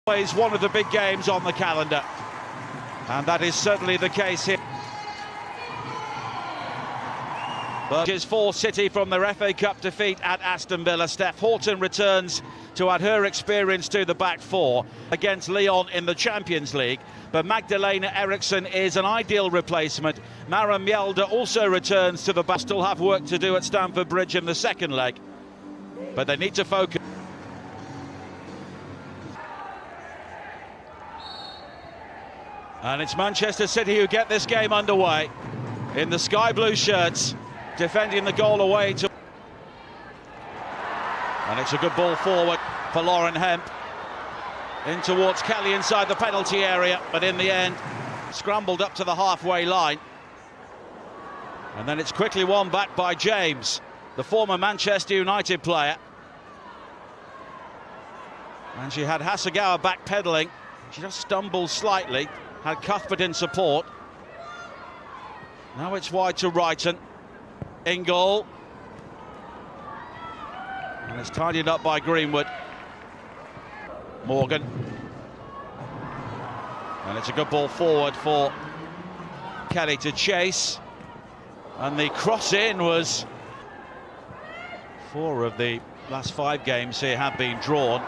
Always one of the big games on the calendar, and that is certainly the case here. But it's for City from their FA Cup defeat at Aston Villa. Steph Houghton returns to add her experience to the back four against Lyon in the Champions League. But Magdalena Eriksson is an ideal replacement. Mara Mjelde also returns to the back. Still have work to do at Stamford Bridge in the second leg, but they need to focus. And it's Manchester City who get this game underway in the sky blue shirts, defending the goal away to... And it's a good ball forward for Lauren Hemp. In towards Kelly inside the penalty area, but in the end, scrambled up to the halfway line. And then it's quickly won back by James, the former Manchester United player. And she had Hasegawa backpedaling. She just stumbled slightly. Had Cuthbert in support. Now it's wide to Wrighton. Ingle. And it's tidied up by Greenwood. Morgan. And it's a good ball forward for Kelly to chase. And the cross in was... 4 of the last 5 games here have been drawn.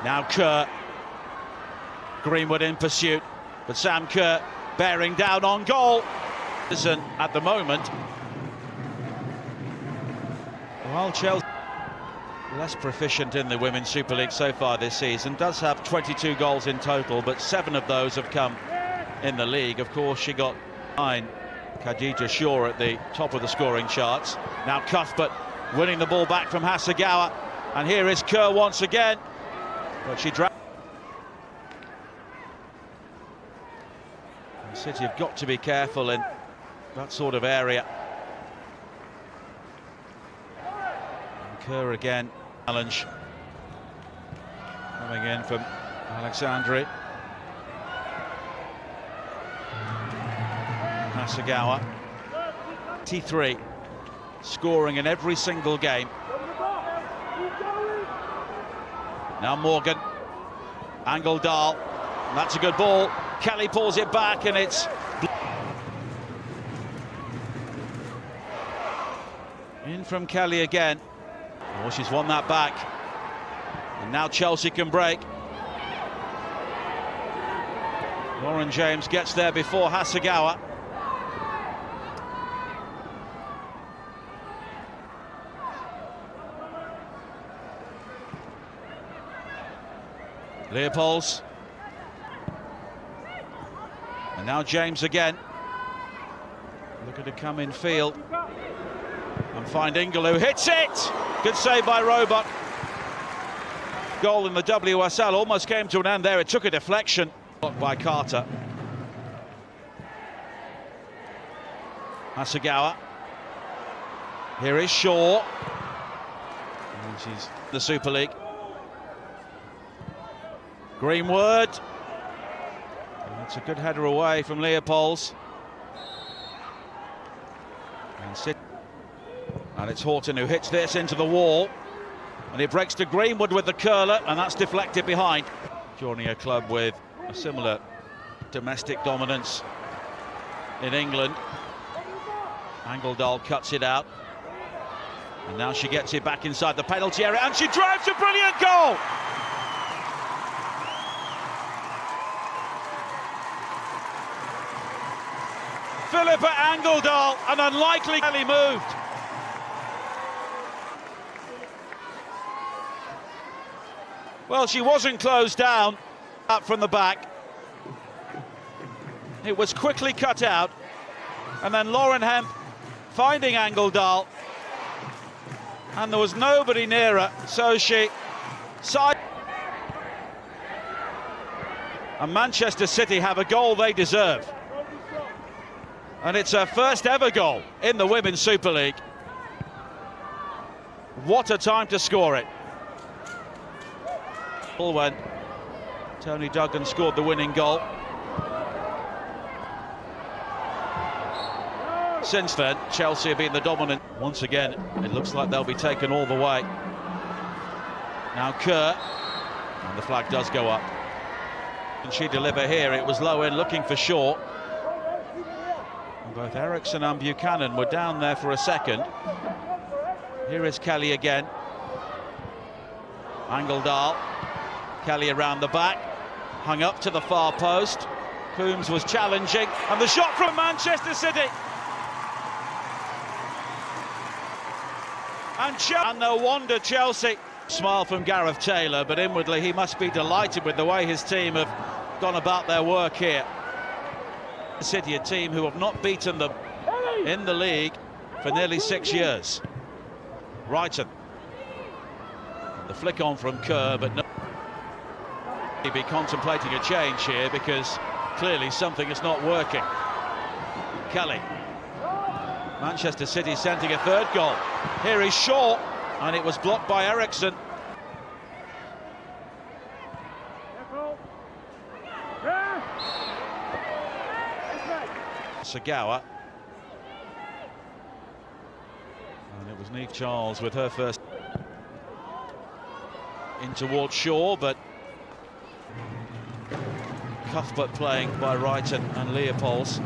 Now Kerr. Greenwood in pursuit. But Sam Kerr bearing down on goal. At the moment. While Chelsea less proficient in the Women's Super League so far this season, does have 22 goals in total, but 7 of those have come in the league. Of course, she got 9. Khadija Shaw at the top of the scoring charts. Now Cuthbert winning the ball back from Hasegawa. And here is Kerr once again. But she dragged. City have got to be careful in that sort of area. And Kerr again. Challenge coming in from Alexandri. Hasegawa. 83 scoring in every single game. Now Morgan. Angeldal. That's a good ball. Kelly pulls it back and it's... In from Kelly again. Oh, she's won that back. And now Chelsea can break. Lauren James gets there before Hasegawa. Leopolds. And now James again. Looking to come in field. And find Ingle, who hits it! Good save by Roebuck. Goal in the WSL almost came to an end there. It took a deflection. Blocked by Carter. Hasegawa. Here is Shaw. And she's in the Super League. Greenwood. It's a good header away from Leopolds. And it's Houghton who hits this into the wall. And he breaks to Greenwood with the curler, and that's deflected behind. Joining a club with a similar domestic dominance in England. Angeldal cuts it out. And now she gets it back inside the penalty area, and she drives a brilliant goal! Philippa Angeldal, an unlikely Kelly moved. Well, she wasn't closed down up from the back. It was quickly cut out. And then Lauren Hemp finding Angeldal. And there was nobody nearer, so she side. And Manchester City have a goal they deserve. And it's her first ever goal in the Women's Super League. What a time to score it. When Tony Duggan scored the winning goal. Since then, Chelsea have been the dominant. Once again, it looks like they'll be taken all the way. Now Kerr And the flag does go up. Can she deliver here? It was low in, looking for Shaw. And both Eriksson and Buchanan were down there for a second. Here is Kelly again. Angeldal. Kelly around the back. Hung up to the far post. Coombs was challenging. And the shot from Manchester City. And no wonder Chelsea. Smile from Gareth Taylor, but inwardly he must be delighted with the way his team have gone about their work here. City, a team who have not beaten them in the league for nearly 6 years. Wrighton. The flick on from Kerr, but no. He'd be contemplating a change here because clearly something is not working. Kelly. Manchester City sending a third goal. Here is Shaw, and it was blocked by Eriksson. Sagawa. And it was Niamh Charles with her first in towards Shaw, but Cuthbert playing by Wrighton and Leopolds.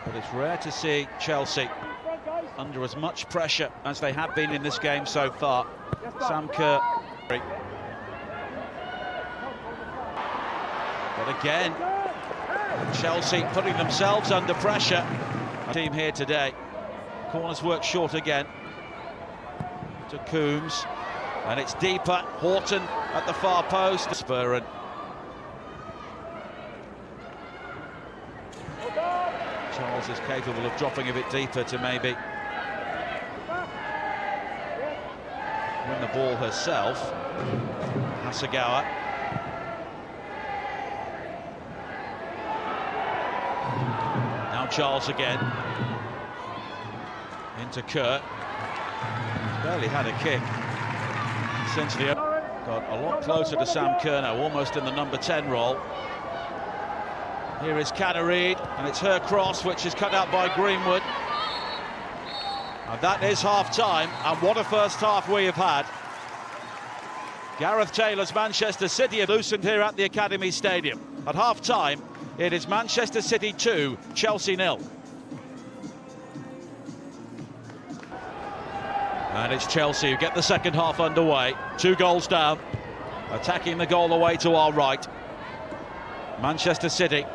But it's rare to see Chelsea under as much pressure as they have been in this game so far. Sam Kerr. But again, Chelsea putting themselves under pressure. Team here today. Corners work short again. To Coombs. And it's deeper. Horton at the far post. Spurren. Charles is capable of dropping a bit deeper to maybe win the ball herself. Hasegawa. Now Charles again. Into Kerr. Barely had a kick. Essentially got a lot closer to Sam Kerr now, almost in the number 10 role. Here is Canary, and it's her cross, which is cut out by Greenwood. And that is half-time, and what a first half we have had. Gareth Taylor's Manchester City are loosened here at the Academy Stadium. At half-time, it is Manchester City 2, Chelsea 0. And it's Chelsea who get the second half underway. 2 goals down, attacking the goal away to our right. Manchester City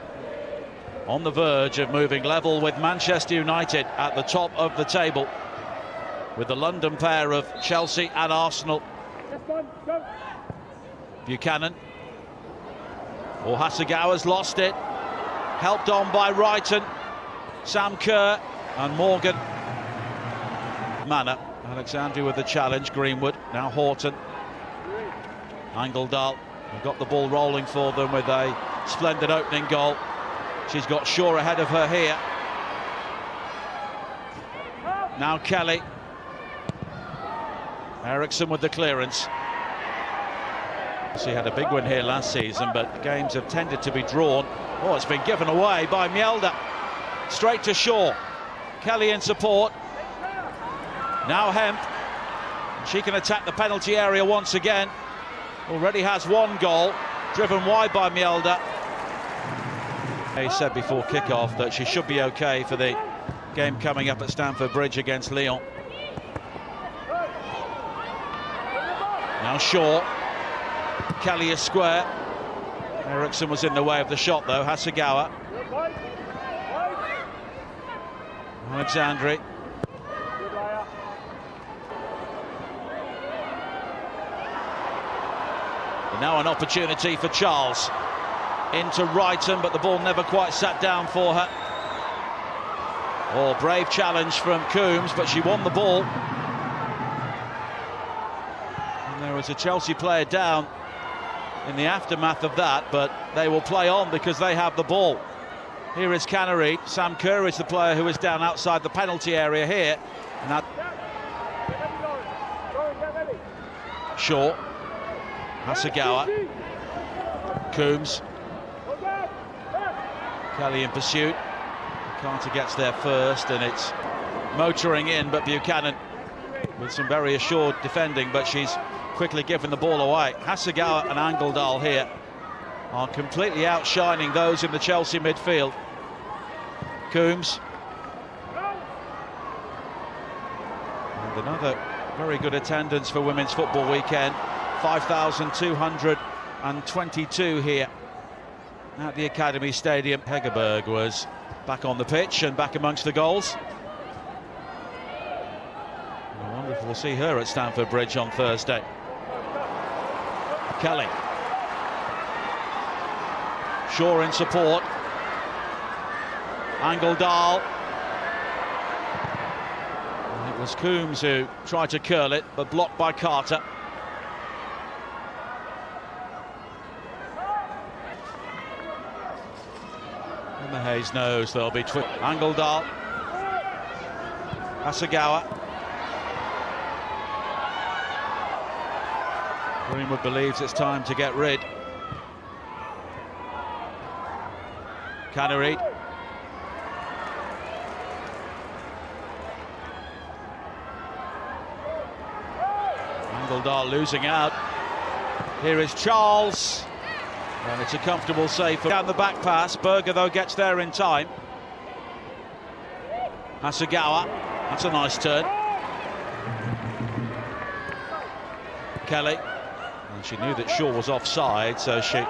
on the verge of moving level with Manchester United at the top of the table, with the London pair of Chelsea and Arsenal. Buchanan. Or Hasegawa's lost it. Helped on by Wrighton. Sam Kerr and Morgan. Manor. Alexandri with the challenge. Greenwood. Now Horton. Angeldal. They've got the ball rolling for them with a splendid opening goal. She's got Shaw ahead of her here. Now Kelly. Eriksson with the clearance. She had a big win here last season, but games have tended to be drawn. Oh, it's been given away by Mjelde. Straight to Shaw. Kelly in support. Now Hemp. She can attack the penalty area once again. Already has 1 goal, driven wide by Mjelde. He said before kick-off that she should be okay for the game coming up at Stamford Bridge against Lyon. Now Shaw. Kelly is square. Eriksson was in the way of the shot though. Hasegawa. Alexandri. And now an opportunity for Charles. Into Wrighton, but the ball never quite sat down for her. Oh, brave challenge from Coombs, but she won the ball. And there was a Chelsea player down in the aftermath of that, but they will play on because they have the ball. Here is Canary. Sam Kerr is the player who is down outside the penalty area here. Now Shaw. Hasegawa. Coombs. Kelly in pursuit. Carter gets there first, and it's motoring in, but Buchanan with some very assured defending, but she's quickly given the ball away. Hasegawa and Angeldal here are completely outshining those in the Chelsea midfield. Coombs. And another very good attendance for Women's Football Weekend. 5,222 here at the Academy Stadium. Hegerberg was back on the pitch and back amongst the goals. I wonder if we'll see her at Stamford Bridge on Thursday. Kelly. Shaw in support. Angeldal. It was Coombs who tried to curl it, but blocked by Carter. And the Hayes knows there'll be Angeldal. Hasegawa. Greenwood believes it's time to get rid. Canary. Angeldal losing out. Here is Charles. And it's a comfortable save down the back pass. Berger, though, gets there in time. Hasegawa. That's a nice turn. Kelly. And she knew that Shaw was offside, so she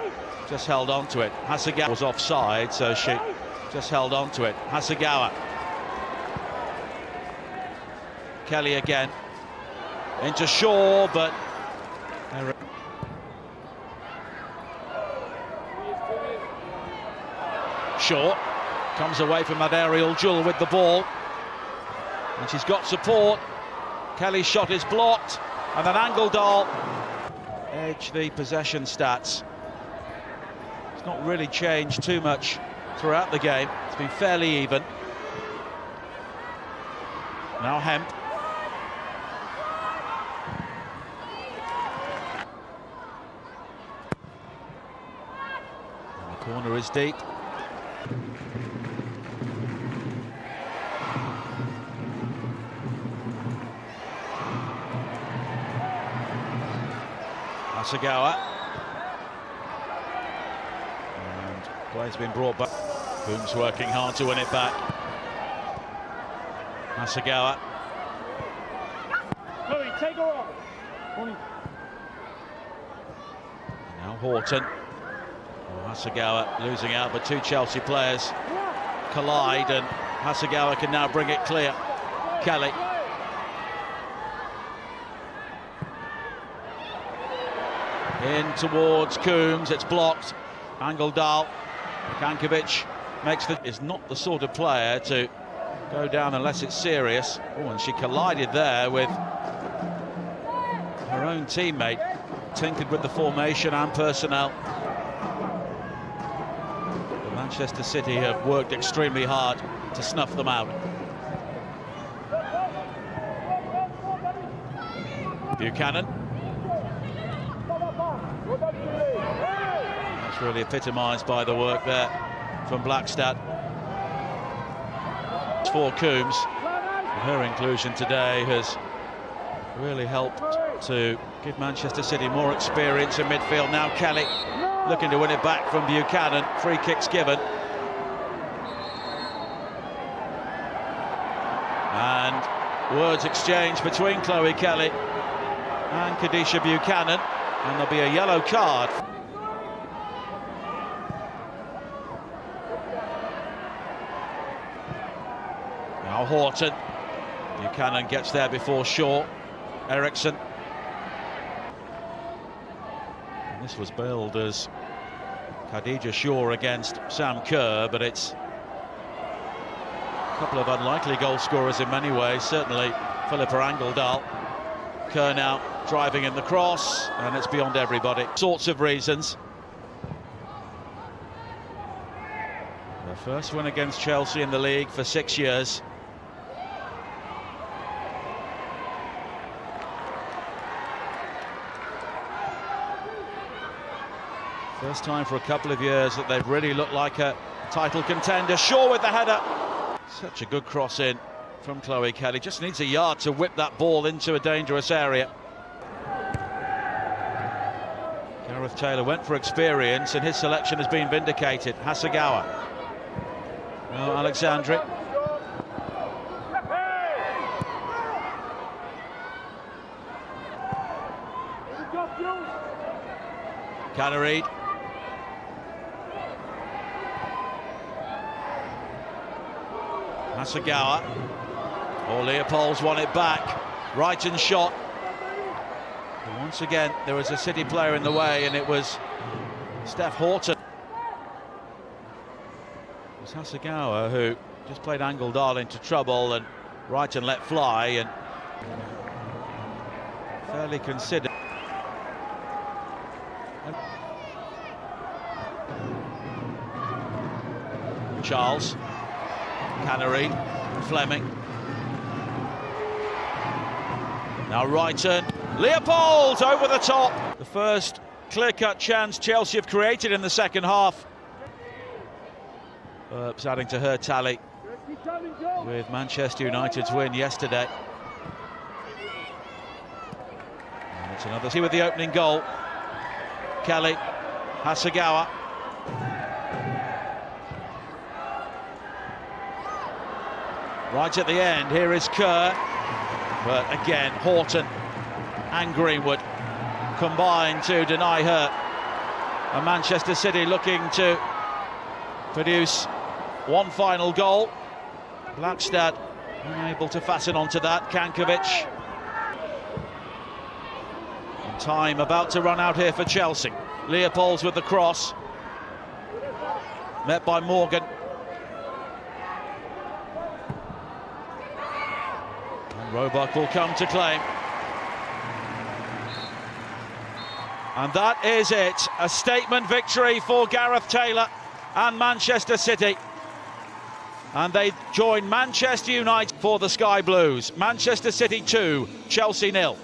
just held on to it. Hasegawa was offside, so she just held on to it. Hasegawa. Kelly again. Into Shaw, but... Shaw comes away from that aerial duel with the ball. And she's got support. Kelly's shot is blocked. And then Angeldal edge the possession stats. It's not really changed too much throughout the game. It's been fairly even. Now Hemp. And the corner is deep. Hasegawa. And play's been brought back. Coombs working hard to win it back. Hasegawa. Take her off. Now Horton. Oh, Hasegawa losing out, but two Chelsea players collide, and Hasegawa can now bring it clear. Kelly. In towards Coombs, it's blocked. Angeldal. Kankovic is not the sort of player to go down unless it's serious. Oh, and she collided there with her own teammate. Tinkered with the formation and personnel. But Manchester City have worked extremely hard to snuff them out. Buchanan. That's really epitomised by the work there from Blackstad. It's for Coombs. And her inclusion today has really helped to give Manchester City more experience in midfield. Now Kelly looking to win it back from Buchanan. Free kicks given. And words exchanged between Chloe Kelly and Kadisha Buchanan. And there'll be a yellow card. Now Horton. Buchanan gets there before Shaw. Eriksson. And this was billed as Khadija Shaw against Sam Kerr, but it's a couple of unlikely goal scorers in many ways. Certainly Philippa Angeldal. Kerr now driving in the cross, and it's beyond everybody. Sorts of reasons. Their first win against Chelsea in the league for 6 years. First time for a couple of years that they've really looked like a title contender. Shaw with the header. Such a good cross in from Chloe Kelly. Just needs a yard to whip that ball into a dangerous area. Gareth Taylor went for experience, and his selection has been vindicated. Hasegawa. Now Alexandri. Cannereed. Hasegawa. Oh, Leopold's won it back. Wrighton shot. And once again, there was a City player in the way, and it was Steph Horton. It was Hasegawa who just played Angle into trouble, and Wrighton let fly, and fairly considered. Charles. Cannereed. Fleming. Now Wrighton. Leopold over the top. The first clear-cut chance Chelsea have created in the second half. Earps adding to her tally with Manchester United's win yesterday. And it's another. See with the opening goal. Kelly. Hasegawa. Right at the end, here is Kerr. But again, Horton and Greenwood combine to deny her. And Manchester City looking to produce one final goal. Blackstad unable to fasten onto that. Kankovic. And time about to run out here for Chelsea. Leopold's with the cross. Met by Morgan. Roebuck will come to claim. And that is it. A statement victory for Gareth Taylor and Manchester City. And they join Manchester United for the Sky Blues. Manchester City 2, Chelsea 0.